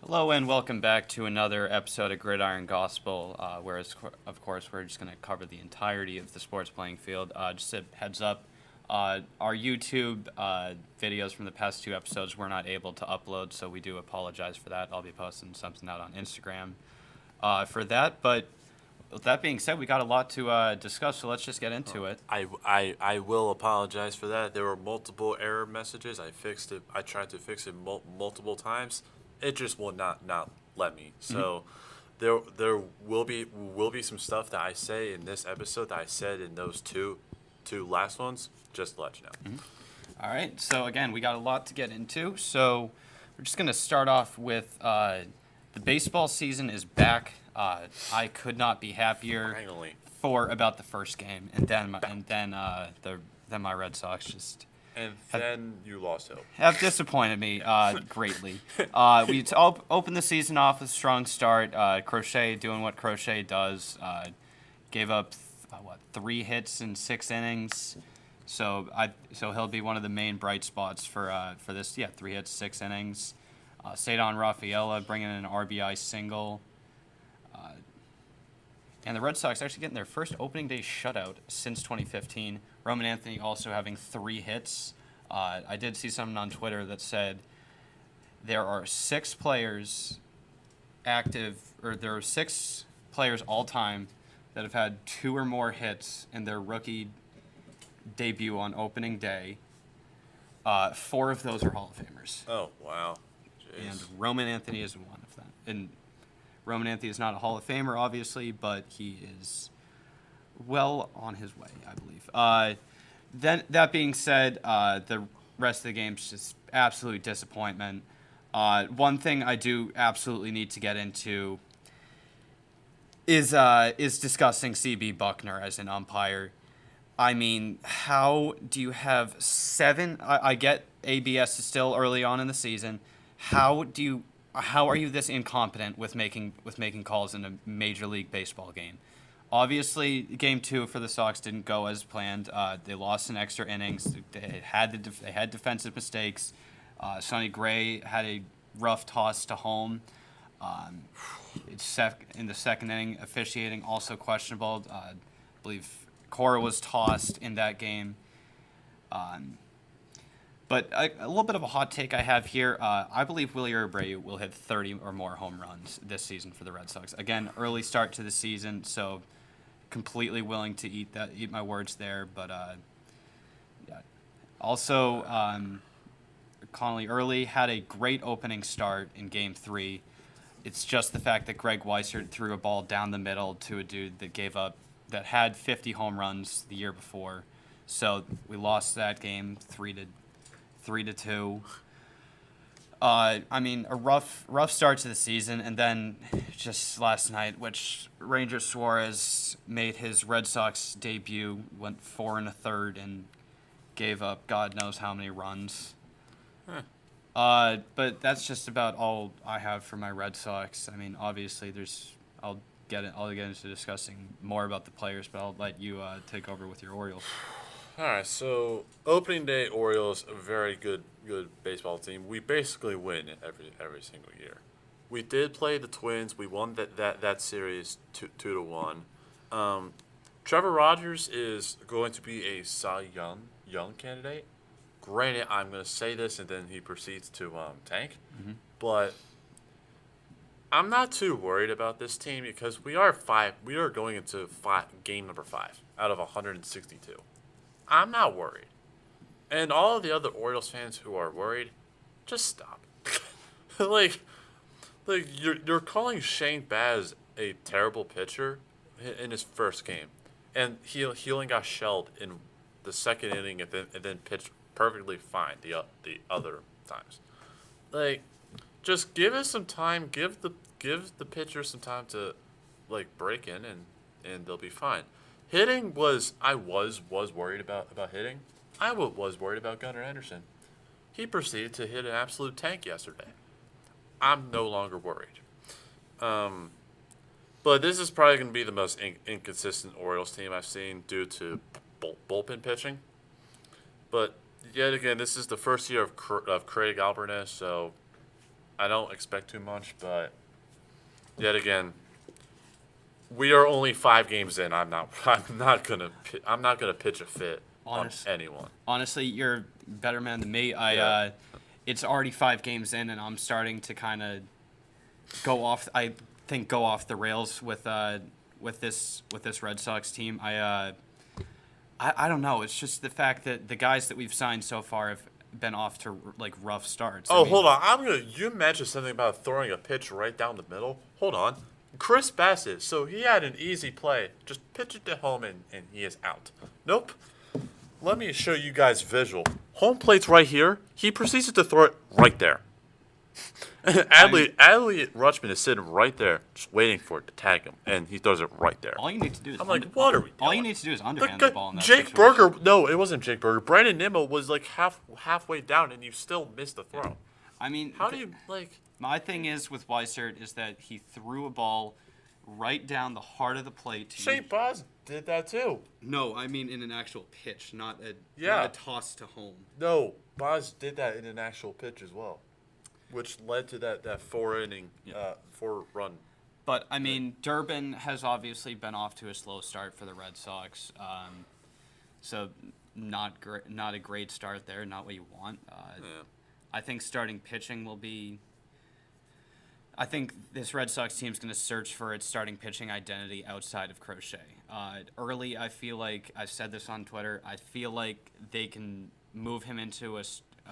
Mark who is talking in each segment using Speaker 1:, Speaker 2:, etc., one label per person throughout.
Speaker 1: Hello and welcome back to another episode of Gridiron Gospel, of course, we're just going to cover the entirety of the sports playing field. Just a heads up, our YouTube videos from the past two episodes we're not able to upload, so we do apologize for that. I'll be posting something out on Instagram for that. But with that being said, we got a lot to discuss, so let's just get into it.
Speaker 2: I will apologize for that. There were multiple error messages. I fixed it. I tried to fix it multiple times. It just will not let me. So there will be some stuff that I say in this episode that I said in those two last ones. Just to let you know.
Speaker 1: All right, so again, we got a lot to get into. So we're just going to start off with the baseball season is back. I could not be happier
Speaker 2: Finally.
Speaker 1: for about the first game, and then my Red Sox just
Speaker 2: And then you lost hope.
Speaker 1: have disappointed me greatly. Opened the season off with a strong start. Crochet doing what Crochet does. Gave up 3 hits in 6 innings. So he'll be one of the main bright spots for this. Yeah, 3 hits, 6 innings. Cedar Rafaela bringing in an RBI single. And the Red Sox actually getting their first opening day shutout since 2015. Roman Anthony also having 3 hits. I did see something on Twitter that said there are 6 players there are 6 players all time that have had 2 or more hits in their rookie debut on opening day. 4 of those are Hall of Famers.
Speaker 2: Oh wow. Jeez.
Speaker 1: And Roman Anthony is one of them. And Roman Anthony is not a Hall of Famer, obviously, but he is well on his way, I believe. Then that being said, the rest of the game's just absolute disappointment. One thing I do absolutely need to get into is discussing CB Buckner as an umpire. I mean, how do you have 7? I get ABS is still early on in the season. How are you this incompetent with making calls in a Major League Baseball game? Obviously, Game 2 for the Sox didn't go as planned. They lost in extra innings. They had defensive mistakes. Sonny Gray had a rough toss to home. In the second inning, officiating also questionable. I believe Cora was tossed in that game. But a little bit of a hot take I have here. I believe Willie Abreu will hit 30 or more home runs this season for the Red Sox. Again, early start to the season, so completely willing to eat my words there. But yeah. Also, Connolly Early had a great opening start in Game 3. It's just the fact that Greg Weissert threw a ball down the middle to a dude that had 50 home runs the year before. So we lost that game 3-2. I mean, a rough start to the season, and then just last night, which Ranger Suarez made his Red Sox debut, went 4 1/3 and gave up God knows how many runs. But that's just about all I have for my Red Sox. I mean, obviously, I'll get into discussing more about the players, but I'll let you take over with your Orioles.
Speaker 2: All right, so opening day Orioles, a very good baseball team. We basically win every single year. We did play the Twins. We won that series 2-1. Trevor Rogers is going to be a Cy Young candidate. Granted, I'm going to say this and then he proceeds to tank, but I'm not too worried about this team because we are going into game number 5 out of 162. I'm not worried. And all of the other Orioles fans who are worried, just stop. like you're calling Shane Baz a terrible pitcher in his first game, and he only got shelled in the second inning and then pitched perfectly fine the other times. Like, just give us some time. Give the pitcher some time to break in and they'll be fine. Hitting I was worried about hitting. I was worried about Gunnar Anderson. He proceeded to hit an absolute tank yesterday. I'm no longer worried. But this is probably going to be the most inconsistent Orioles team I've seen due to bullpen pitching. But yet again, this is the first year of Craig Albernes, so I don't expect too much, but yet again, we are only 5 games in. I'm not gonna pitch a fit
Speaker 1: Honest-
Speaker 2: on anyone.
Speaker 1: Honestly, you're a better man than me.
Speaker 2: Yeah.
Speaker 1: It's already 5 games in, and I'm starting to kind of go off. I think go off the rails with this Red Sox team. I don't know. It's just the fact that the guys that we've signed so far have been off to like rough starts.
Speaker 2: Oh, hold on. You mentioned something about throwing a pitch right down the middle. Hold on. Chris Bassett. So he had an easy play. Just pitch it to home and he is out. Nope. Let me show you guys visual. Home plate's right here. He proceeds to throw it right there. Adley Rutschman is sitting right there, just waiting for it to tag him, and he throws it right there.
Speaker 1: All you need to do is
Speaker 2: I'm like, what are we doing?
Speaker 1: all you need to do is underhand the ball in that
Speaker 2: Jake
Speaker 1: situation.
Speaker 2: Berger, no, it wasn't Jake Berger. Brandon Nimmo was like halfway down, and you still missed the throw.
Speaker 1: I mean,
Speaker 2: How do you like?
Speaker 1: my thing is with Weissert is that he threw a ball right down the heart of the plate.
Speaker 2: Shane Baz did that too.
Speaker 1: No, I mean in an actual pitch, not a
Speaker 2: Yeah.
Speaker 1: not a toss to home.
Speaker 2: No, Baz did that in an actual pitch as well, which led to that 4-inning, 4-run.
Speaker 1: But I mean, Durbin has obviously been off to a slow start for the Red Sox, so not a great start there. Not what you want. I think starting pitching will be. I think this Red Sox team is going to search for its starting pitching identity outside of Crochet. Early, I feel like I've said this on Twitter. I feel like they can move him into a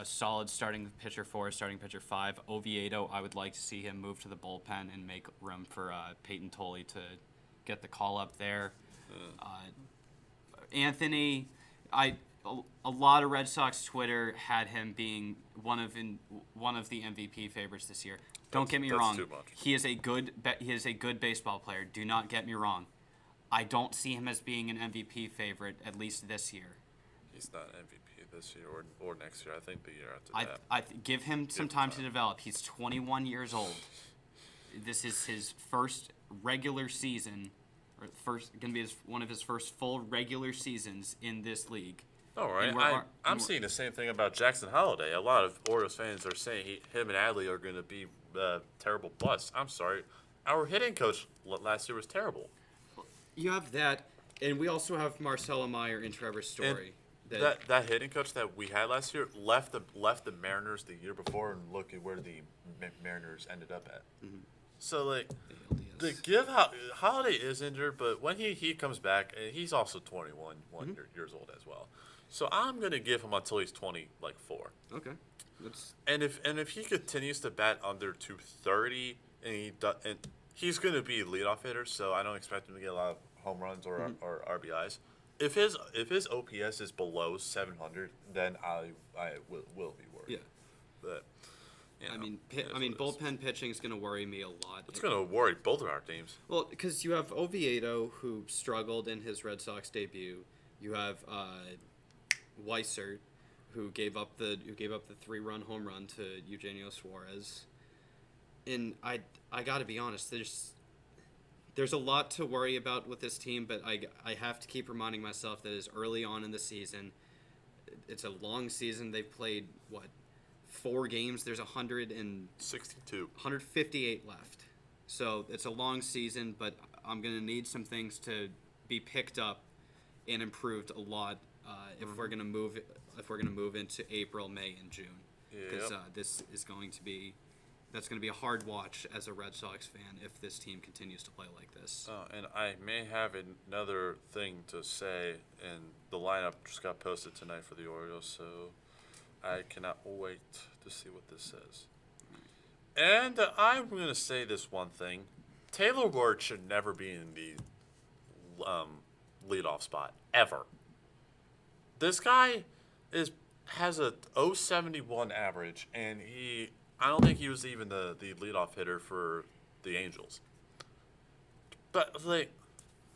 Speaker 1: solid starting pitcher 4, starting pitcher 5. Oviedo, I would like to see him move to the bullpen and make room for Peyton Tolley to get the call up there. Anthony, a lot of Red Sox Twitter had him being one of the MVP favorites this year. Don't get me wrong.
Speaker 2: Too much.
Speaker 1: He is a good baseball player. Do not get me wrong. I don't see him as being an MVP favorite, at least this year.
Speaker 2: He's not MVP this year or next year. I think the year after that.
Speaker 1: I give him some time to develop. He's 21 years old. This is his first regular season, or going to be one of his first full regular seasons in this league.
Speaker 2: All right. I'm seeing the same thing about Jackson Holliday. A lot of Orioles fans are saying him and Adley are going to be terrible busts. I'm sorry. Our hitting coach last year was terrible.
Speaker 1: You have that, and we also have Marcelo Meyer and Trevor Story.
Speaker 2: That hitting coach that we had last year left the Mariners the year before, and look at where the Mariners ended up at. Mm-hmm. So like, Holiday is injured, but when he comes back, he's also 21 years old as well. So I'm gonna give him until he's 24.
Speaker 1: Okay.
Speaker 2: And if he continues to bat under 230, and he's gonna be a leadoff hitter, so I don't expect him to get a lot of home runs or RBIs. If his OPS is below 700, then I will be worried.
Speaker 1: Yeah.
Speaker 2: But
Speaker 1: I mean, bullpen pitching is going to worry me a lot.
Speaker 2: It's going to worry both of our teams.
Speaker 1: Well, because you have Oviedo, who struggled in his Red Sox debut. You have Weissert, who gave up the 3-run home run to Eugenio Suarez. And I got to be honest, there's a lot to worry about with this team, but I have to keep reminding myself that it's early on in the season. It's a long season. They've played, 4 games? There's 158 left. So it's a long season, but I'm going to need some things to be picked up and improved a lot if we're going to move into April, May, and June. Because that's going to be a hard watch as a Red Sox fan if this team continues to play like this.
Speaker 2: And I may have another thing to say, and the lineup just got posted tonight for the Orioles, so I cannot wait to see what this says. And I'm going to say this one thing. Taylor Ward should never be in the leadoff spot, ever. This guy has a 0.71 average, and I don't think he was even the leadoff hitter for the Angels. But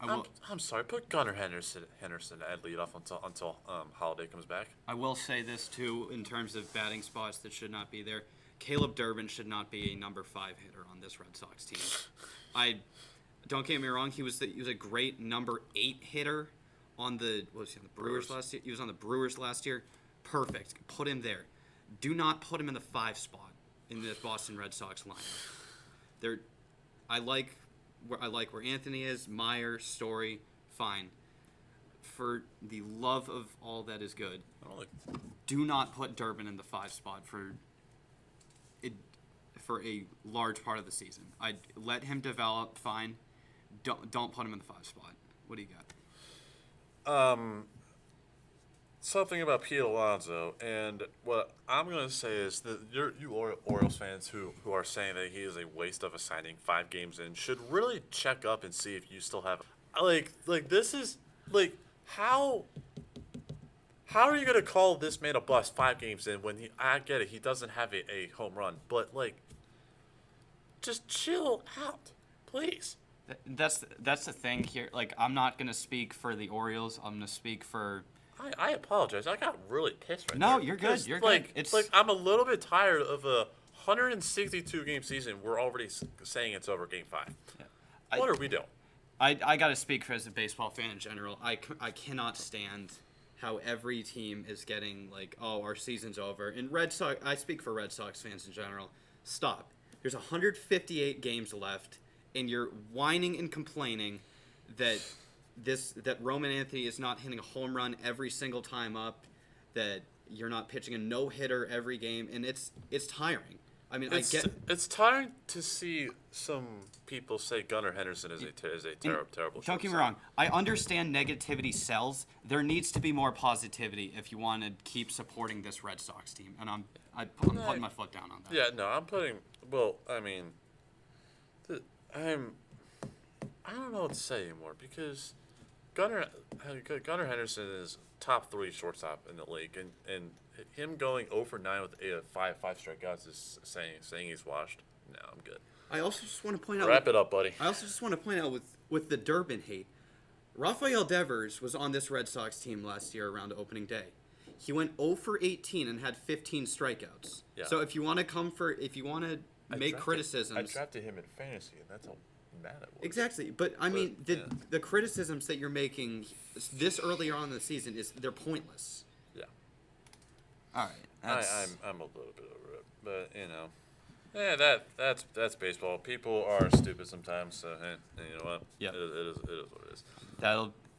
Speaker 2: I'm sorry, put Gunnar Henderson at leadoff until Holiday comes back.
Speaker 1: I will say this too in terms of batting spots that should not be there. Caleb Durbin should not be a number 5 hitter on this Red Sox team. Don't get me wrong, he was a great number 8 hitter on the Brewers last year. He was on the Brewers last year. Perfect. Put him there. Do not put him in the 5 spot. in this Boston Red Sox lineup. I like where Anthony is, Meyer, Story, fine. For the love of all that is good, do not put Durbin in the 5 spot for a large part of the season. I'd let him develop, fine. Don't put him in the 5 spot. What do you got?
Speaker 2: Something about Pete Alonso, and what I'm going to say is that you Orioles fans who are saying that he is a waste of a signing 5 games in should really check up and see if you still have this is how are you going to call this man a bust 5 games in when I get it, he doesn't have a home run, but just chill out, please.
Speaker 1: That's the thing here. I'm not gonna speak for the Orioles. I'm gonna speak for.
Speaker 2: I apologize. I got really pissed right
Speaker 1: No,
Speaker 2: there.
Speaker 1: you're good. You're
Speaker 2: good.
Speaker 1: good. It's
Speaker 2: I'm a little bit tired of a 162 game season. We're already saying it's over game 5. Yeah. What are we doing?
Speaker 1: I gotta speak for as a baseball fan in general. I cannot stand how every team is getting our season's over. And Red Sox. I speak for Red Sox fans in general. Stop. There's 158 games left, and you're whining and complaining that Roman Anthony is not hitting a home run every single time up, that you're not pitching a no-hitter every game, and it's tiring. I mean,
Speaker 2: it's tiring to see some people say Gunnar Henderson is a terrible.
Speaker 1: Don't get me wrong. I understand negativity sells. There needs to be more positivity if you want to keep supporting this Red Sox team, and I'm putting my foot down on that.
Speaker 2: Yeah, no, I'm putting. Well, I mean, I don't know what to say anymore because Gunnar Henderson is top 3 shortstop in the league, and him going 0-for-9 with 5 strikeouts is saying he's washed. No, I'm good.
Speaker 1: I also just want to point out.
Speaker 2: Wrap it up, buddy.
Speaker 1: I also just want to point out with the Durbin hate, Rafael Devers was on this Red Sox team last year around opening day. He went 0-for-18 and had 15 strikeouts. Yeah. So if you want to make criticisms,
Speaker 2: I drafted him in fantasy, and that's how mad I was.
Speaker 1: Exactly, but I mean the criticisms that you're making this early on in the season they're pointless.
Speaker 2: Yeah.
Speaker 1: All right.
Speaker 2: I'm a little bit over it, but that's baseball. People are stupid sometimes, so hey, you know what?
Speaker 1: Yeah.
Speaker 2: It is what it is.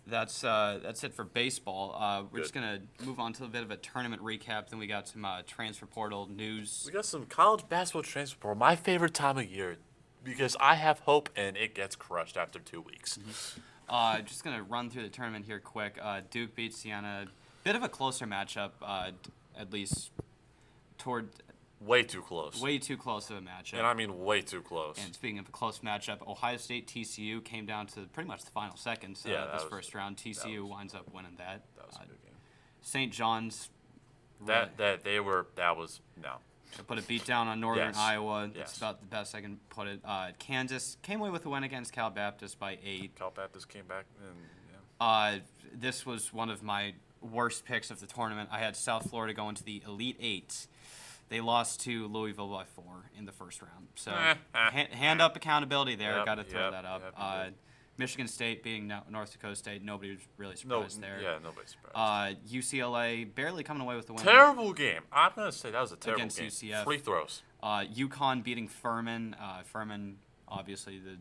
Speaker 1: That's it for baseball. We're just gonna move on to a bit of a tournament recap. Then we got some transfer portal news.
Speaker 2: We got some college basketball transfer portal. My favorite time of year, because I have hope and it gets crushed after 2 weeks.
Speaker 1: Mm-hmm. Just gonna run through the tournament here quick. Duke beats Siena. Bit of a closer matchup, at least toward.
Speaker 2: Way too close.
Speaker 1: Way too close of a matchup.
Speaker 2: And I mean way too close.
Speaker 1: And speaking of a close matchup, Ohio State TCU came down to pretty much the final seconds first round. TCU winds up winning that.
Speaker 2: That was a good game.
Speaker 1: St. John's.
Speaker 2: They
Speaker 1: put a beat down on Northern Iowa.
Speaker 2: Yes.
Speaker 1: That's about the best I can put it. Kansas came away with a win against Cal Baptist by 8.
Speaker 2: Cal Baptist came back and
Speaker 1: this was one of my worst picks of the tournament. I had South Florida go into the Elite 8. They lost to Louisville by 4 in the first round. So hand up accountability there.
Speaker 2: Yep,
Speaker 1: Got to throw that up.
Speaker 2: Yep,
Speaker 1: Michigan State being North Dakota State. Nobody was really surprised there.
Speaker 2: Yeah, nobody's surprised.
Speaker 1: UCLA barely coming away with the win.
Speaker 2: Terrible game. I'm going to say that was a terrible
Speaker 1: against
Speaker 2: game.
Speaker 1: UCF.
Speaker 2: Free throws.
Speaker 1: UConn beating Furman. Furman, obviously the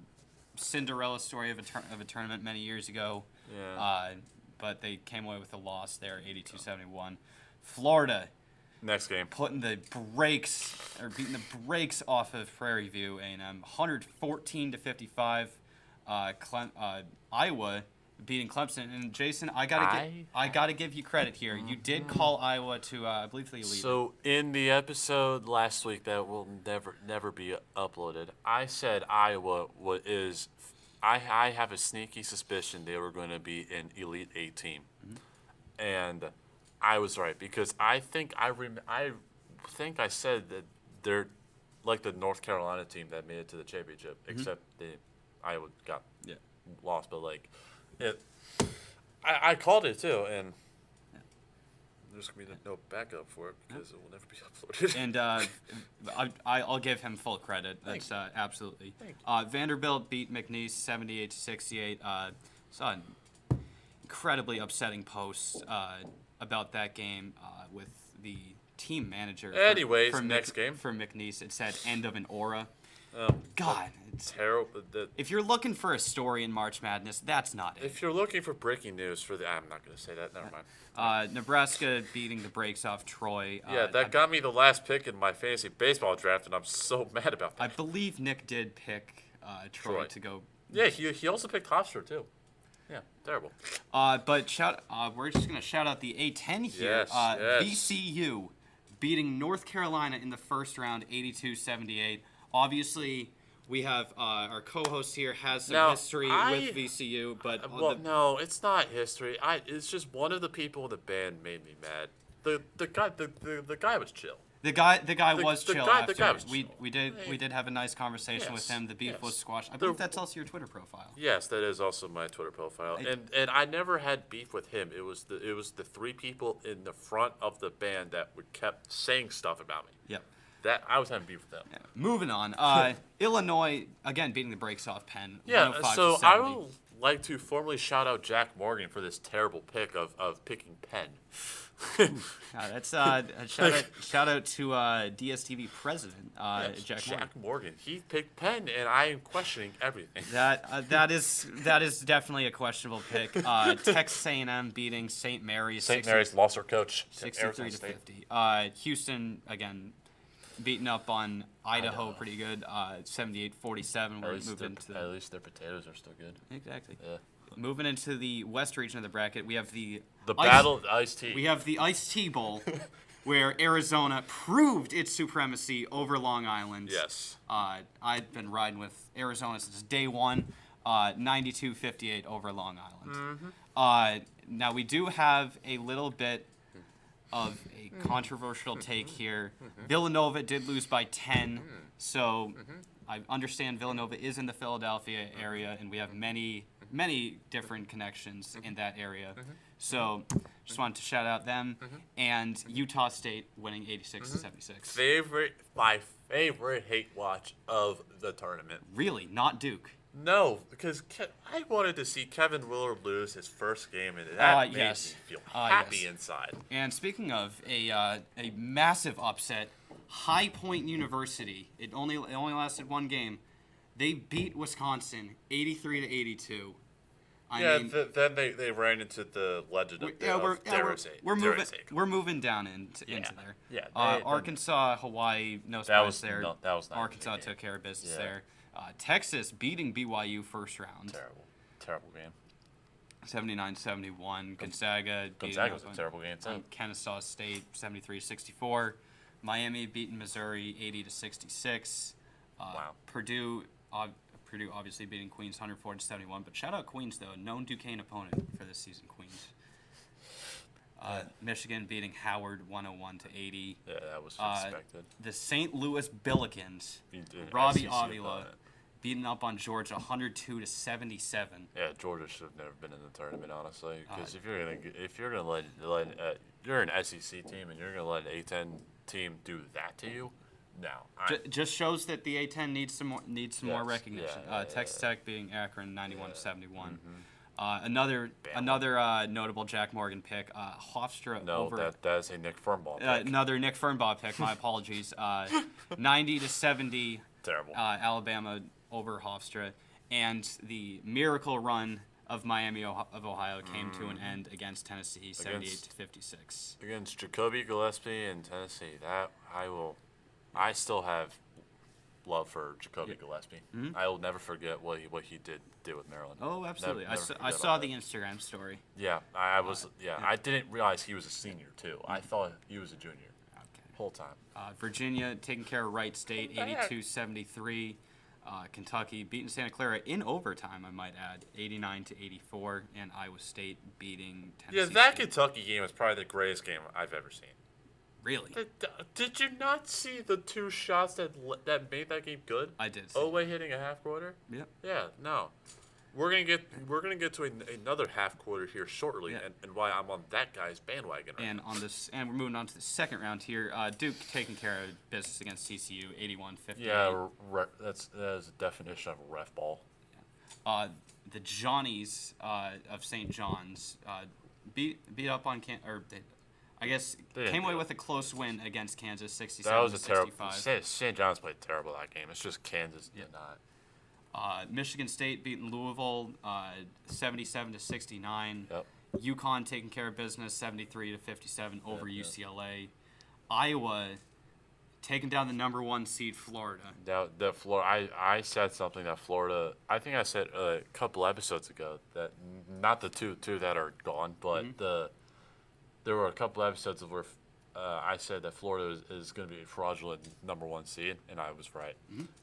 Speaker 1: Cinderella story of a tournament many years ago.
Speaker 2: Yeah.
Speaker 1: But they came away with a loss there, 82-71. Florida.
Speaker 2: Next game.
Speaker 1: Beating the brakes off of Prairie View A&M, 114-55. Iowa beating Clemson, and Jason, I gotta give you credit here. You did call Iowa to, I believe, the Elite.
Speaker 2: So in the episode last week that will never be uploaded, I said Iowa is. I have a sneaky suspicion they were going to be an Elite 8 team, and I was right because I think I said that they're like the North Carolina team that made it to the championship, except Iowa got lost. But I called it too, and there's gonna be no backup for it because it will never be uploaded.
Speaker 1: And I'll give him full credit. That's absolutely. Vanderbilt beat McNeese 78-68. Saw an incredibly upsetting post about that game with the team manager.
Speaker 2: Anyways, next game.
Speaker 1: For McNeese, it said end of an aura.
Speaker 2: Oh,
Speaker 1: God, it's
Speaker 2: terrible.
Speaker 1: if you're looking for a story in March Madness, that's not it.
Speaker 2: If you're looking for breaking news I'm not going to say that. Never mind.
Speaker 1: Nebraska beating the brakes off Troy.
Speaker 2: That got me the last pick in my fantasy baseball draft, and I'm so mad about that.
Speaker 1: I believe Nick did pick Troy to go.
Speaker 2: Yeah, he also picked Hofstra too. Yeah, terrible.
Speaker 1: But we're just gonna shout out the A10 here.
Speaker 2: Yes.
Speaker 1: VCU beating North Carolina in the first round, 82-78. Obviously, we have our co-host here has some history with VCU, but
Speaker 2: no, it's not history. It's just one of the people in the band made me mad. The guy was chill.
Speaker 1: The guy was chill.
Speaker 2: The guy was chill.
Speaker 1: We did have a nice conversation with him. The beef was squashed. I believe that's also your Twitter profile.
Speaker 2: Yes, that is also my Twitter profile. And I never had beef with him. It was the three people in the front of the band that kept saying stuff about me.
Speaker 1: Yep.
Speaker 2: That I was having beef with them.
Speaker 1: Yeah. Moving on. Illinois again beating the brakes off Penn.
Speaker 2: Yeah. So I would like to formally shout out Jack Morgan for this terrible pick of picking Penn.
Speaker 1: That's a shout out to DSTV president Jack
Speaker 2: Morgan. He picked Penn, and I am questioning everything.
Speaker 1: That is definitely a questionable pick. Texas A&M beating St. Mary's.
Speaker 2: St. Mary's lost their coach.
Speaker 1: 63-50. Houston again beating up on Idaho pretty good. 78-47. We're moving to
Speaker 2: at least their potatoes are still good.
Speaker 1: Exactly.
Speaker 2: Yeah.
Speaker 1: Moving into the West region of the bracket, we have the
Speaker 2: Battle of the Iced Tea.
Speaker 1: We have the Iced Tea Bowl, where Arizona proved its supremacy over Long Island.
Speaker 2: Yes.
Speaker 1: I've been riding with Arizona since day one. 92-58 over Long Island.
Speaker 2: Mm-hmm.
Speaker 1: Now we do have a little bit of a controversial take here. Villanova did lose by 10, so I understand Villanova is in the Philadelphia area, and we have many different connections in that area. So just wanted to shout out them and Utah State winning 86-76.
Speaker 2: My favorite hate watch of the tournament.
Speaker 1: Really, not Duke.
Speaker 2: No, because I wanted to see Kevin Willard lose his first game, and that made me feel happy inside.
Speaker 1: And speaking of a massive upset, High Point University. It only lasted one game. They beat Wisconsin 83-82.
Speaker 2: Then they ran into the legend of
Speaker 1: we're moving down into there.
Speaker 2: Yeah,
Speaker 1: Arkansas, Hawaii, no surprise there.
Speaker 2: That was not
Speaker 1: Arkansas took care of business there. Texas beating BYU first round.
Speaker 2: Terrible game.
Speaker 1: 79-71. Gonzaga was
Speaker 2: a terrible game too.
Speaker 1: Kennesaw State 73-64. Miami beating Missouri 80-66.
Speaker 2: Wow.
Speaker 1: Purdue obviously beating Queens 104-71. But shout out Queens though, known Duquesne opponent for this season. Queens. Michigan beating Howard 101-80.
Speaker 2: Yeah, that was expected.
Speaker 1: The St. Louis Billikens, Robbie Avila, beating up on Georgia 102-77.
Speaker 2: Yeah, Georgia should have never been in the tournament, honestly. Because if you're gonna let you're an SEC team and you're gonna let an A10 team do that to you, no.
Speaker 1: Just shows that the A10 needs some more recognition. Texas Tech beating Akron 91-71. Another notable Jack Morgan pick, Hofstra over.
Speaker 2: No, that is a Nick Fernbaugh pick.
Speaker 1: Another Nick Fernbaugh pick. My apologies. 90-70.
Speaker 2: Terrible.
Speaker 1: Alabama over Hofstra, and the miracle run of Miami of Ohio came to an end against Tennessee, 78-56.
Speaker 2: Against Jacoby Gillespie and Tennessee, I still have love for Jacoby Gillespie. I will never forget what he did with Maryland.
Speaker 1: Oh, absolutely. I saw the Instagram story.
Speaker 2: Yeah, I didn't realize he was a senior too. I thought he was a junior. Whole time.
Speaker 1: Virginia taking care of Wright State, 82-73. Kentucky beating Santa Clara in overtime, I might add, 89-84. And Iowa State beating Tennessee.
Speaker 2: Yeah, that Kentucky game was probably the greatest game I've ever seen.
Speaker 1: Really?
Speaker 2: Did you not see the two shots that made that game good?
Speaker 1: I did.
Speaker 2: Owe hitting a half quarter.
Speaker 1: Yep.
Speaker 2: Yeah. No. We're gonna get to another half quarter here shortly, and why I'm on that guy's bandwagon.
Speaker 1: And we're moving on to the second round here. Duke taking care of business against TCU, 81-58.
Speaker 2: Yeah, that is a definition of a ref ball.
Speaker 1: The Johnnies of St. John's beat up on I guess
Speaker 2: They didn't
Speaker 1: came away
Speaker 2: do it.
Speaker 1: with a close win against Kansas, 67-65.
Speaker 2: That was a terrible. St. John's played terrible that game. It's just Kansas did not.
Speaker 1: Michigan State beating Louisville, 77-69.
Speaker 2: Yep.
Speaker 1: UConn taking care of business, 73-57 over UCLA. Iowa taking down the number 1 seed Florida.
Speaker 2: The Florida. I said something that Florida. I think I said a couple episodes ago that not the two that are gone, but there were a couple episodes of where I said that Florida is going to be a fraudulent number 1 seed, and I was right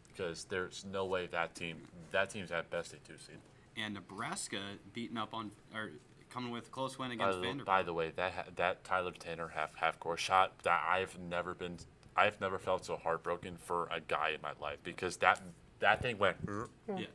Speaker 2: because there's no way that team's at best a 2 seed.
Speaker 1: And Nebraska beating up on or coming with a close win against Vanderbilt.
Speaker 2: By the way, that Tyler Tanner half court shot that I've never felt so heartbroken for a guy in my life because that thing went.
Speaker 1: Yeah.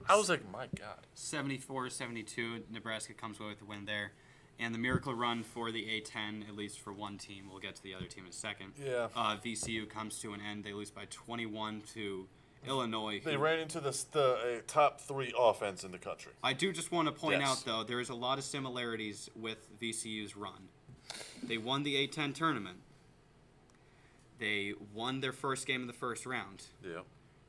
Speaker 2: I was like, my God.
Speaker 1: 74-72, Nebraska comes away with the win there. And the miracle run for the A-10, at least for one team. We'll get to the other team in a second.
Speaker 2: Yeah.
Speaker 1: VCU comes to an end. They lose by 21 to Illinois.
Speaker 2: They ran into the top 3 offense in the country.
Speaker 1: I do just want to point
Speaker 2: Yes.
Speaker 1: out, though, there is a lot of similarities with VCU's run. They won the A-10 tournament. They won their first game in the first round.
Speaker 2: Yeah.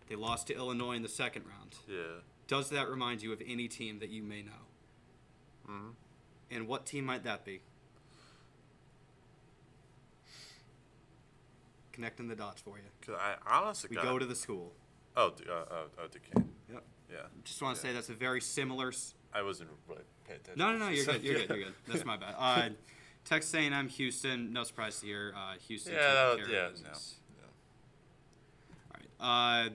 Speaker 1: They lost to Illinois in the second round.
Speaker 2: Yeah.
Speaker 1: Does that remind you of any team that you may know?
Speaker 2: Mm-hmm.
Speaker 1: And what team might that be? Connecting the dots for you.
Speaker 2: Cause I honestly
Speaker 1: We go to the school.
Speaker 2: Duquesne.
Speaker 1: Yep.
Speaker 2: Yeah.
Speaker 1: Just want to say that's a very similar.
Speaker 2: I wasn't really paying attention.
Speaker 1: No, you're good. You're good. That's my bad. Texas A&M, Houston. No surprise to hear Houston.
Speaker 2: Yeah,
Speaker 1: taking care of business. All right.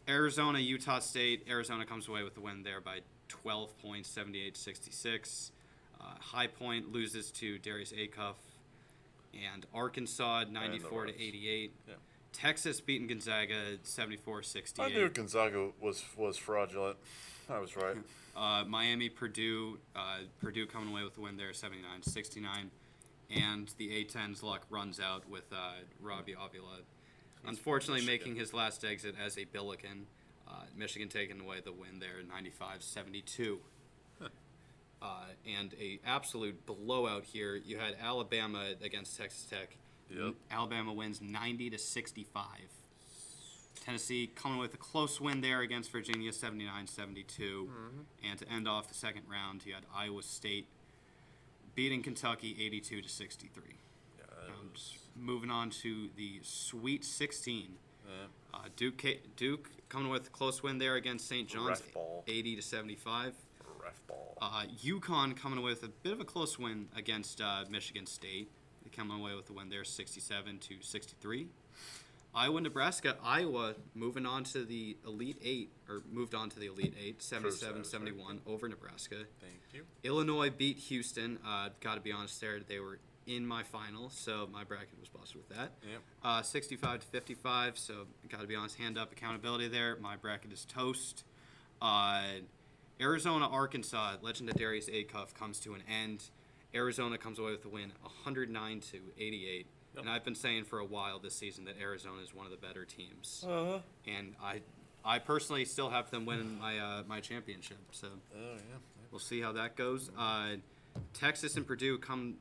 Speaker 1: Arizona, Utah State. Arizona comes away with the win there by 12 points, 78-66. High Point loses to Darius Acuff. And Arkansas, 94-88.
Speaker 2: Yeah.
Speaker 1: Texas beating Gonzaga, 74-68.
Speaker 2: I knew Gonzaga was fraudulent. I was right.
Speaker 1: Miami, Purdue. Purdue coming away with the win there, 79-69. And the A-10's luck runs out with Robbie Avila. Unfortunately, making his last exit as a Billiken. Michigan taking away the win there, 95-72. And a absolute blowout here. You had Alabama against Texas Tech.
Speaker 2: Yep.
Speaker 1: Alabama wins 90-65. Tennessee coming with a close win there against Virginia, 79-72. And to end off the second round, you had Iowa State beating Kentucky, 82-63. Just moving on to the Sweet 16. Duke coming with a close win there against St. John's, 80-75.
Speaker 2: Ref ball.
Speaker 1: UConn coming away with a bit of a close win against Michigan State. They come away with the win there, 67-63. Iowa, Nebraska. Iowa moving on to the Elite Eight, 77-71 over Nebraska.
Speaker 2: Thank you.
Speaker 1: Illinois beat Houston. Got to be honest there, they were in my final, so my bracket was busted with that.
Speaker 2: Yep.
Speaker 1: 65-55, so got to be honest, hand up accountability there. My bracket is toast. Arizona, Arkansas, legend of Darius Acuff comes to an end. Arizona comes away with the win, 109-88. Yep. And I've been saying for a while this season that Arizona is one of the better teams. And I personally still have them winning my championship. So we'll see how that goes. Texas and Purdue coming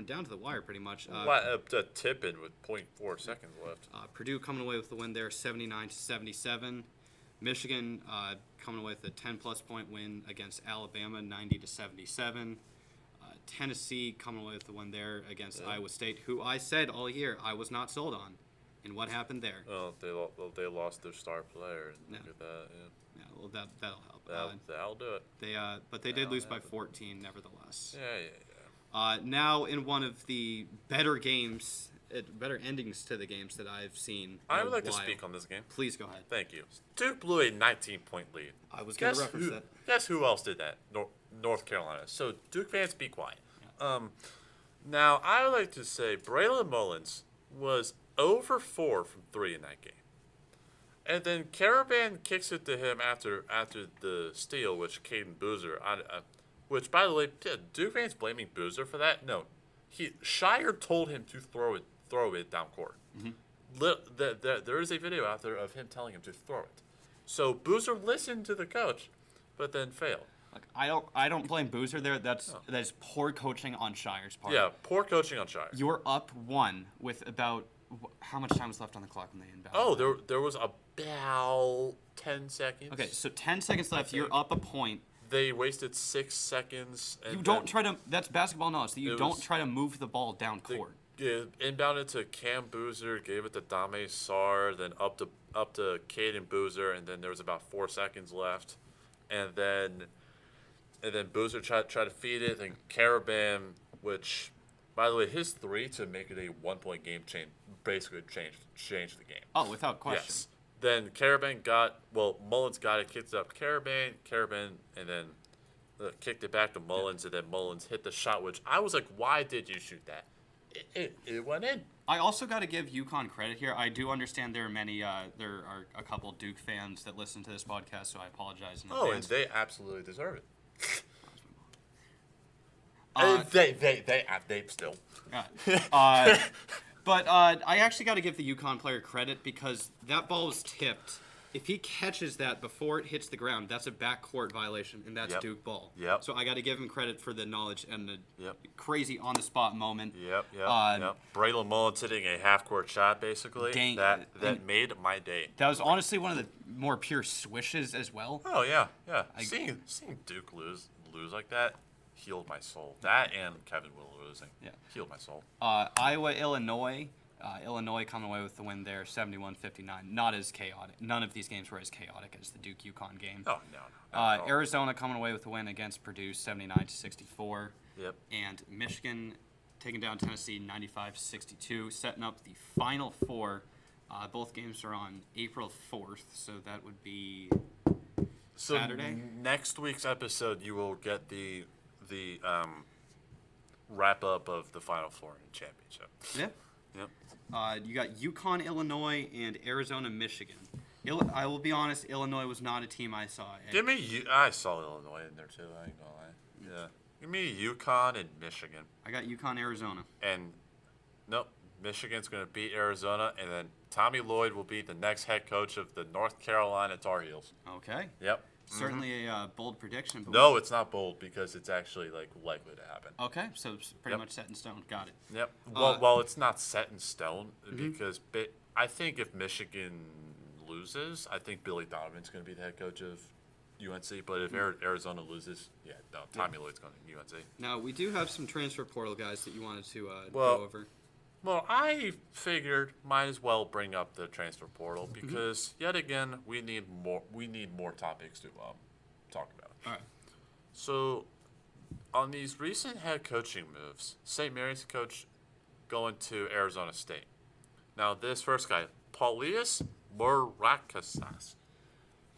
Speaker 1: down to the wire pretty much.
Speaker 2: A tip-in with 0.4 seconds left.
Speaker 1: Purdue coming away with the win there, 79-77. Michigan coming away with a 10-plus point win against Alabama, 90-77. Tennessee coming away with the win there against Iowa State, who I said all year I was not sold on. And what happened there?
Speaker 2: Oh, they lost their star player. Look at that.
Speaker 1: Yeah, well, that'll help.
Speaker 2: That'll do it.
Speaker 1: But they did lose by 14, nevertheless.
Speaker 2: Yeah.
Speaker 1: Now in one of the better games, better endings to the games that I've seen.
Speaker 2: I would like to speak on this game.
Speaker 1: Please go ahead.
Speaker 2: Thank you. Duke blew a 19-point lead.
Speaker 1: I was going to reference that.
Speaker 2: Guess who else did that? North Carolina. So Duke fans, be quiet. Yeah. Now I would like to say Braylon Mullins was 0 for 4 from 3 in that game. And then Caravan kicks it to him after the steal, which Caden Boozer, which by the way, Duke fans blaming Boozer for that? No, Shire told him to throw it down court. There is a video out there of him telling him to throw it. So Boozer listened to the coach, but then failed.
Speaker 1: Like I don't blame Boozer there. That is poor coaching on Shire's part.
Speaker 2: Yeah, poor coaching on Shire.
Speaker 1: You're up 1 with about how much time was left on the clock when they inbounded?
Speaker 2: Oh, there was about 10 seconds.
Speaker 1: Okay, so 10 seconds left. You're up a point.
Speaker 2: They wasted 6 seconds. And
Speaker 1: You don't try to. That's basketball knowledge. That you
Speaker 2: It
Speaker 1: don't
Speaker 2: was-
Speaker 1: try to move the ball down court.
Speaker 2: Inbounded to Cam Boozer, gave it to Dame Sar, then up to Caden Boozer, and then there was about 4 seconds left, and then Boozer tried to feed it, and Caravan, which, by the way, his 3 to make it a 1-point game basically changed the game.
Speaker 1: Oh, without question.
Speaker 2: Yes. Then Mullins got it, kicked it up to Caravan, and then kicked it back to Mullins, and then Mullins hit the shot, which I was like, why did you shoot that? It went in.
Speaker 1: I also got to give UConn credit here. I do understand there are a couple Duke fans that listen to this podcast, so I apologize in
Speaker 2: Oh, and
Speaker 1: advance.
Speaker 2: they absolutely deserve it. They still.
Speaker 1: But I actually got to give the UConn player credit because that ball was tipped. If he catches that before it hits the ground, that's a backcourt violation, and that's
Speaker 2: Yep.
Speaker 1: Duke ball.
Speaker 2: Yep.
Speaker 1: So I got to give him credit for the knowledge and the
Speaker 2: Yep.
Speaker 1: crazy on-the-spot moment.
Speaker 2: Yep.
Speaker 1: Uh,
Speaker 2: Braylon Mullins hitting a half-court shot, basically.
Speaker 1: Dang.
Speaker 2: That
Speaker 1: And-
Speaker 2: made my day.
Speaker 1: That was honestly one of the more pure swishes as well.
Speaker 2: Oh yeah. Seeing Duke lose like that healed my soul. That and Kevin Will losing.
Speaker 1: Yeah.
Speaker 2: Healed my soul.
Speaker 1: Iowa, Illinois. Illinois coming away with the win there, 71-59. Not as chaotic. None of these games were as chaotic as the Duke-UConn game.
Speaker 2: Oh no. not at all.
Speaker 1: Arizona coming away with the win against Purdue, 79-64.
Speaker 2: Yep.
Speaker 1: And Michigan taking down Tennessee, 95-62, setting up the Final Four. Both games are on April 4th, so that would be
Speaker 2: So
Speaker 1: Saturday?
Speaker 2: next week's episode, you will get the wrap up of the Final Four and championship.
Speaker 1: yeah.
Speaker 2: Yep.
Speaker 1: You got UConn, Illinois, and Arizona, Michigan. I will be honest, Illinois was not a team I saw.
Speaker 2: I saw Illinois in there too. I ain't gonna lie. Yeah. Give me UConn and Michigan.
Speaker 1: I got UConn, Arizona.
Speaker 2: And nope, Michigan's gonna beat Arizona, and then Tommy Lloyd will be the next head coach of the North Carolina Tar Heels.
Speaker 1: Okay.
Speaker 2: Yep.
Speaker 1: Certainly a bold prediction. But
Speaker 2: No, it's not bold because it's actually likely to happen.
Speaker 1: Okay, so it's pretty
Speaker 2: Yep.
Speaker 1: much set in stone. Got it.
Speaker 2: Yep. Well, it's not set in stone because I think if Michigan loses, I think Billy Donovan's going to be the head coach of UNC. But if Arizona loses, no, Tommy Lloyd's going to UNC.
Speaker 1: Now, we do have some transfer portal guys that you wanted to
Speaker 2: Well-
Speaker 1: go over.
Speaker 2: Well, I figured might as well bring up the transfer portal because yet again we need more topics to talk about.
Speaker 1: All right.
Speaker 2: So, on these recent head coaching moves, St. Mary's coach going to Arizona State. Now, this first guy, Paulius Morakasas.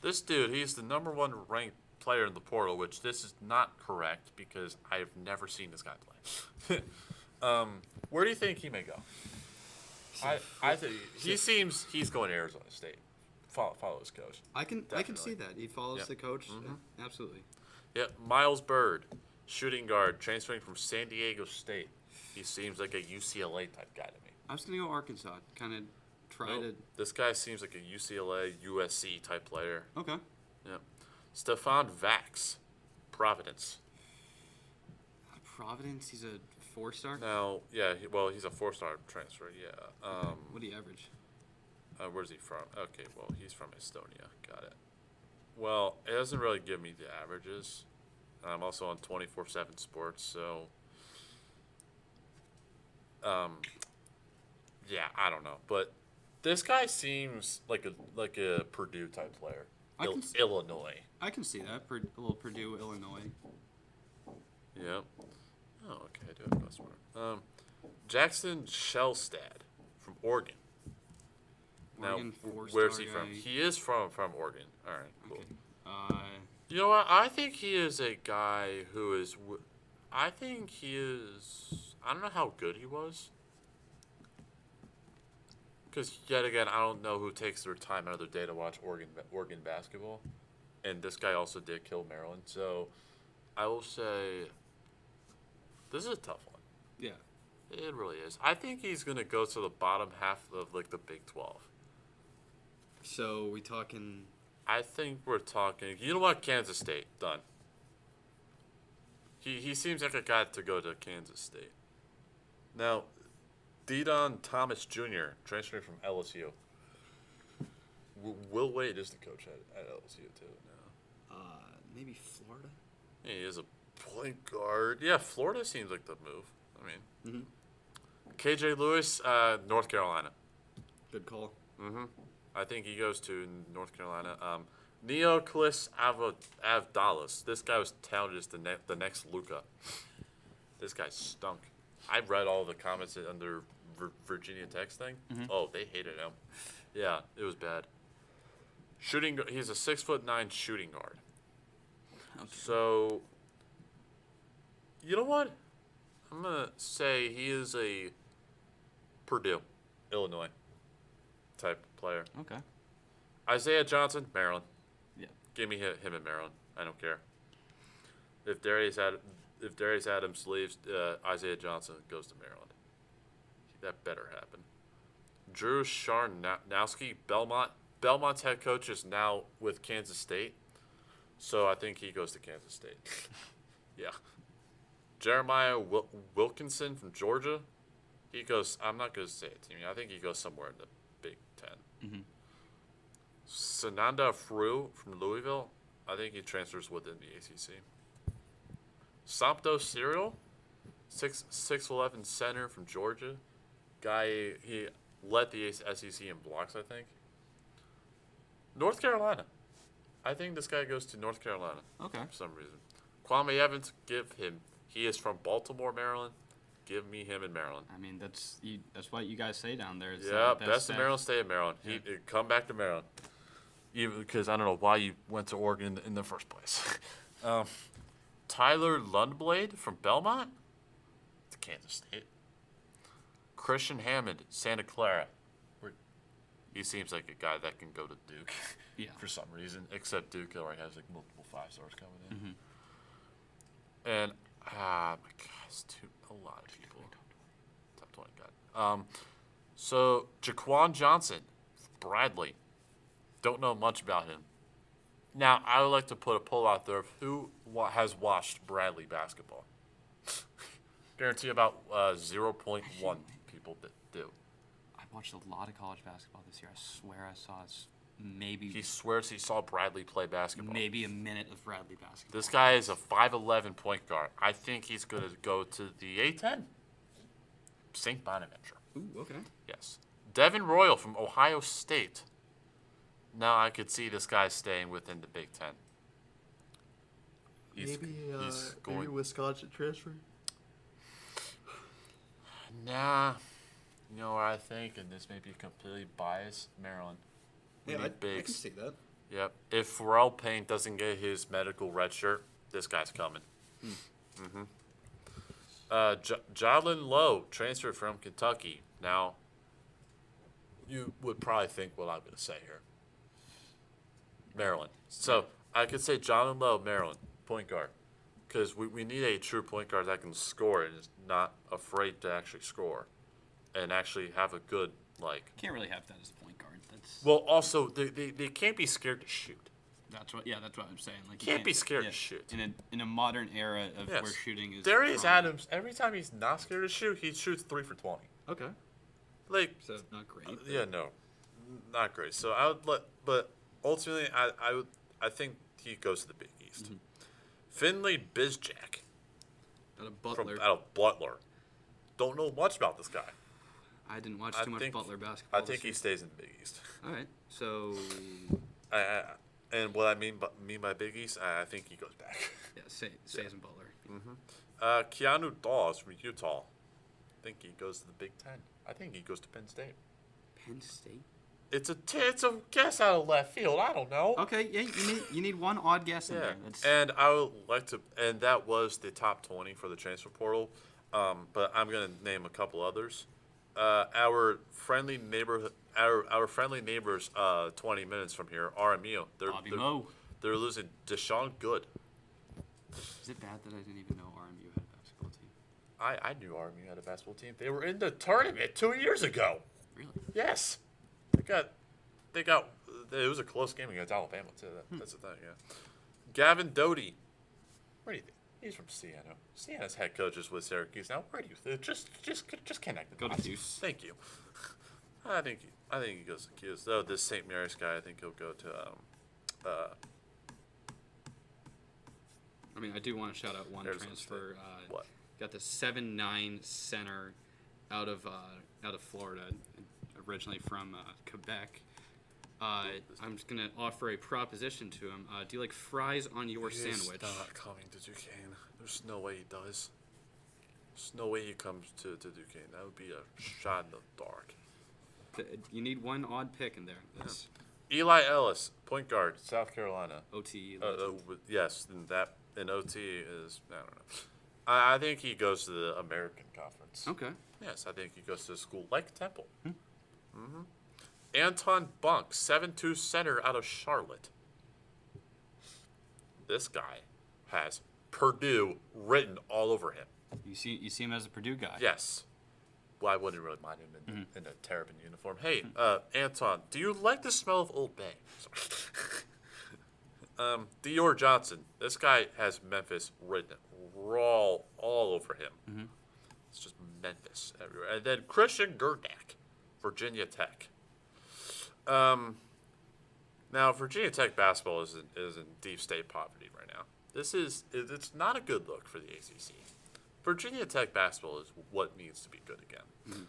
Speaker 2: This dude, he's the #1 ranked player in the portal, which this is not correct because I have never seen this guy play. Where do you think he may go? I think he's going to Arizona State. Follow his coach.
Speaker 1: I can
Speaker 2: Definitely.
Speaker 1: see that. He follows
Speaker 2: Yep.
Speaker 1: the coach. Yeah, absolutely.
Speaker 2: Yep, Miles Bird, shooting guard, transferring from San Diego State. He seems like a UCLA type guy to me.
Speaker 1: I was going to go Arkansas. Kind of try
Speaker 2: Nope. This guy seems like a UCLA, USC type player.
Speaker 1: to. Okay.
Speaker 2: Yep. Stefan Vax, Providence.
Speaker 1: Providence, he's a 4-star.
Speaker 2: Now, he's a 4-star transfer. Yeah.
Speaker 1: What do you average?
Speaker 2: Where's he from? Okay, well, he's from Estonia. Got it. Well, it doesn't really give me the averages. I'm also on 24/7 Sports, so I don't know, but this guy seems like a Purdue type player. Illinois.
Speaker 1: I can see that. A little Purdue, Illinois.
Speaker 2: Yep. Oh, okay. I do have customer. Jackson Shellstad from Oregon.
Speaker 1: Oregon,
Speaker 2: Now,
Speaker 1: 4-star
Speaker 2: where's he from?
Speaker 1: guy.
Speaker 2: He is from Oregon. All right, cool.
Speaker 1: Okay.
Speaker 2: You know what? I think he is a guy who is. I think he is. I don't know how good he was. Because yet again, I don't know who takes their time out of their day to watch Oregon basketball, and this guy also did kill Maryland. So, I will say, this is a tough one.
Speaker 1: Yeah.
Speaker 2: It really is. I think he's gonna go to the bottom half of the Big 12.
Speaker 1: So we talking.
Speaker 2: I think we're talking. You know what? Kansas State done. He seems like a guy to go to Kansas State. Now, Dedon Thomas Jr. transferring from LSU. Will Wade is the coach at LSU too now.
Speaker 1: Maybe Florida.
Speaker 2: He is a point guard. Yeah, Florida seems like the move. I mean, KJ Lewis, North Carolina.
Speaker 1: Good call.
Speaker 2: I think he goes to North Carolina. Neoclis Avdalis. This guy was touted as the next Luka. This guy stunk. I read all the comments under Virginia Tech's thing. Oh, they hated him. Yeah, it was bad. He's a 6'9" shooting guard.
Speaker 1: Okay.
Speaker 2: So, you know what? I'm gonna say he is a Purdue, Illinois type player.
Speaker 1: Okay.
Speaker 2: Isaiah Johnson, Maryland.
Speaker 1: Yeah.
Speaker 2: Give me him in Maryland. I don't care. If Darius Adams leaves, Isaiah Johnson goes to Maryland. That better happen. Drew Sharnowski, Belmont. Belmont's head coach is now with Kansas State, so I think he goes to Kansas State. Yeah. Jeremiah Wilkinson from Georgia. He goes. I'm not going to say it to you. I think he goes somewhere in the Big Ten. Sananda Frew from Louisville. I think he transfers within the ACC. Sampdo Cyril, 6'11" center from Georgia. Guy, he led the SEC in blocks, I think. North Carolina. I think this guy goes to North Carolina.
Speaker 1: Okay.
Speaker 2: For some reason. Kwame Evans, give him. He is from Baltimore, Maryland. Give me him in Maryland.
Speaker 1: I mean, that's what you guys say down there.
Speaker 2: Yeah, best in Maryland, stay in Maryland.
Speaker 1: Yeah.
Speaker 2: Come back to Maryland. Even because I don't know why you went to Oregon in the first place. Tyler Lundblade from Belmont to Kansas State. Christian Hammond, Santa Clara. He seems like a guy that can go to Duke.
Speaker 1: Yeah.
Speaker 2: For some reason, except Duke already has like multiple 5-stars coming in. And my God, it's a lot of people. Top 20 guy. So Jaquan Johnson, Bradley. Don't know much about him. Now, I would like to put a poll out there of who has watched Bradley basketball. Guarantee about 0.1 people that do.
Speaker 1: I watched a lot of college basketball this year. I swear I saw maybe
Speaker 2: He swears he saw Bradley play basketball.
Speaker 1: maybe a minute of Bradley basketball.
Speaker 2: This guy is a 5'11" point guard. I think he's going to go to the A10. St. Bonaventure.
Speaker 1: Ooh, okay.
Speaker 2: Yes. Devin Royal from Ohio State. Now I could see this guy staying within the Big Ten.
Speaker 3: Maybe Wisconsin transfer.
Speaker 2: Nah. You know what I think, and this may be completely biased, Maryland. We need
Speaker 3: I
Speaker 2: bigs.
Speaker 3: can see that.
Speaker 2: Yep. If Pharrell Payne doesn't get his medical red shirt, this guy's coming. Jalen Lowe, transferred from Kentucky. Now, you would probably think what I'm going to say here. Maryland. So, I could say Jalen Lowe, Maryland, point guard. Because we need a true point guard that can score and is not afraid to actually score. And actually have a good,
Speaker 1: Can't really have that as a point guard. That's
Speaker 2: Well, also, they can't be scared to shoot.
Speaker 1: that's what I'm saying. You
Speaker 2: Can't be scared to shoot.
Speaker 1: In a modern era of
Speaker 2: Yes.
Speaker 1: where shooting is
Speaker 2: Darius
Speaker 1: prominent.
Speaker 2: Adams, every time he's not scared to shoot, he shoots 3 for 20.
Speaker 1: Okay.
Speaker 2: So
Speaker 1: not great.
Speaker 2: yeah, no, not great. So I would but ultimately, I think he goes to the Big East. Finley Bizjack
Speaker 1: Out of
Speaker 2: from
Speaker 1: Butler.
Speaker 2: out of Butler. Don't know much about this guy.
Speaker 1: I didn't watch
Speaker 2: I
Speaker 1: too much
Speaker 2: think-
Speaker 1: Butler basketball.
Speaker 2: I think
Speaker 1: this
Speaker 2: he stays in the Big East.
Speaker 1: year. All right. So
Speaker 2: And what I mean by Big East, I think he goes back.
Speaker 1: yeah, stays in Butler.
Speaker 2: Keanu Dawes from Utah. I think he goes to the Big Ten. I think he goes to Penn State.
Speaker 1: Penn State.
Speaker 2: It's a guess out of left field. I don't know.
Speaker 1: Okay. Yeah. You need one odd guess in
Speaker 2: Yeah,
Speaker 1: there. That's
Speaker 2: and I would like to, and that was the top 20 for the transfer portal. But I'm gonna name a couple others. Our friendly neighbors, 20 minutes from here, RMU.
Speaker 1: Bobby Moe.
Speaker 2: They're losing Deshaun Good.
Speaker 1: Is it bad that I didn't even know RMU had a basketball team?
Speaker 2: I knew RMU had a basketball team. They were in the tournament 2 years ago.
Speaker 1: Really?
Speaker 2: Yes, they got. It was a close game against Alabama too. That's the thing. Yeah. Gavin Doty. What do you think? He's from Siena. Siena's head coach is with Syracuse now. Where do you just connect the
Speaker 1: Go to
Speaker 2: dots.
Speaker 1: Deuce.
Speaker 2: Thank you. I think he goes to Cuse. Though this St. Mary's guy, I think he'll go to
Speaker 1: I mean, I do want to shout out one
Speaker 2: Arizona
Speaker 1: transfer.
Speaker 2: State. What?
Speaker 1: Got the 7'9" center out of Florida, originally from Quebec. I'm just gonna offer a proposition to him. Do you like fries on your sandwich?
Speaker 2: He's not coming to Duquesne. There's no way he does. There's no way he comes to Duquesne. That would be a shot in the dark.
Speaker 1: You need one odd pick in there. That's
Speaker 2: Eli Ellis, point guard, South Carolina.
Speaker 1: OT.
Speaker 2: Yes, and OT is, I don't know. I think he goes to the American Conference.
Speaker 1: Okay.
Speaker 2: Yes, I think he goes to a school like Temple. Mm-hmm. Anton Bunk, 7'2" center out of Charlotte. This guy has Purdue written all over him.
Speaker 1: You see him as a Purdue guy.
Speaker 2: Yes. Well, I wouldn't really mind him in a Terrapin uniform. Hey, Anton, do you like the smell of Old Bay? Dior Johnson. This guy has Memphis written raw all over him.
Speaker 1: Mm-hmm.
Speaker 2: It's just Memphis everywhere. And then Christian Gerdak, Virginia Tech. Now Virginia Tech basketball is in deep state poverty right now. It's not a good look for the ACC. Virginia Tech basketball is what needs to be good again.
Speaker 1: Mm-hmm.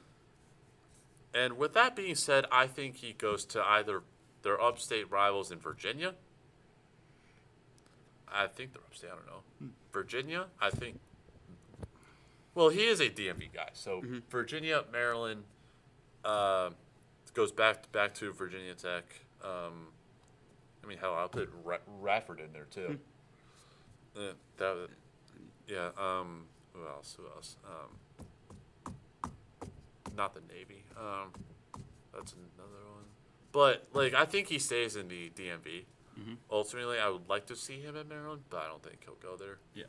Speaker 2: And with that being said, I think he goes to either their upstate rivals in Virginia. I think they're upstate. I don't know. Virginia, I think. Well, he is a DMV guy, so Virginia, Maryland, goes back to Virginia Tech. I mean, hell, I'll put Radford in there too. Yeah. Who else? Not the Navy. That's another one. But like, I think he stays in the DMV.
Speaker 1: Mm-hmm.
Speaker 2: Ultimately, I would like to see him at Maryland, but I don't think he'll go there.
Speaker 1: Yeah.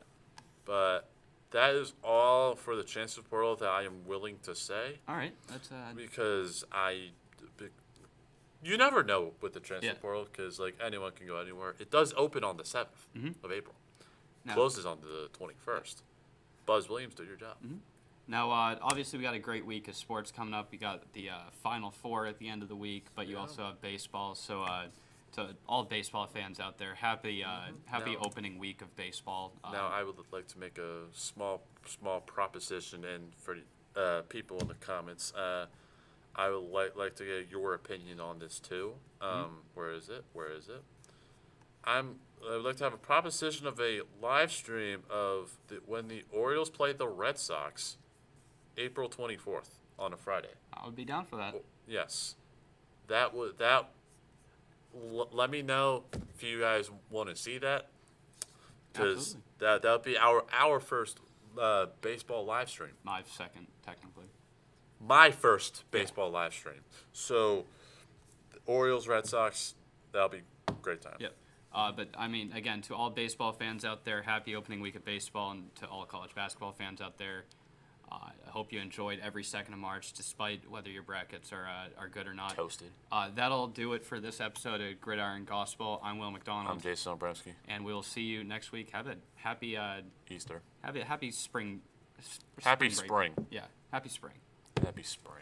Speaker 2: But that is all for the transfer portal that I am willing to say.
Speaker 1: All right. That's
Speaker 2: Because you never know with the transfer
Speaker 1: Yeah.
Speaker 2: portal, because like anyone can go anywhere. It does open on the 7th of April.
Speaker 1: Now-
Speaker 2: Closes on the 21st. Buzz Williams, do your job.
Speaker 1: Now, obviously, we got a great week of sports coming up. We got the Final Four at the end of the week, but you also have baseball. So, to all baseball fans out there, happy
Speaker 2: Now-
Speaker 1: opening week of baseball.
Speaker 2: Now, I would like to make a small proposition, and for people in the comments, I would like to get your opinion on this too. Where is it? I would like to have a proposition of a live stream of when the Orioles play the Red Sox, April 24th on a Friday.
Speaker 1: I would be down for that.
Speaker 2: Yes, let me know if you guys want to see that, because
Speaker 1: Absolutely.
Speaker 2: that would be our first baseball live stream.
Speaker 1: My second, technically.
Speaker 2: My first baseball live stream. So, the Orioles, Red Sox, that'll be a great time.
Speaker 1: Yep. But, I mean, again, to all baseball fans out there, happy opening week of baseball, and to all college basketball fans out there, I hope you enjoyed every second of March, despite whether your brackets are good or not.
Speaker 2: Toasted.
Speaker 1: That'll do it for this episode of Gridiron Gospel. I'm Will McDonald.
Speaker 2: I'm Jason Obremski.
Speaker 1: And we'll see you next week. Have a happy
Speaker 2: Easter.
Speaker 1: happy spring.
Speaker 2: Happy
Speaker 1: break.
Speaker 2: spring.
Speaker 1: Yeah, happy spring.
Speaker 2: Happy spring.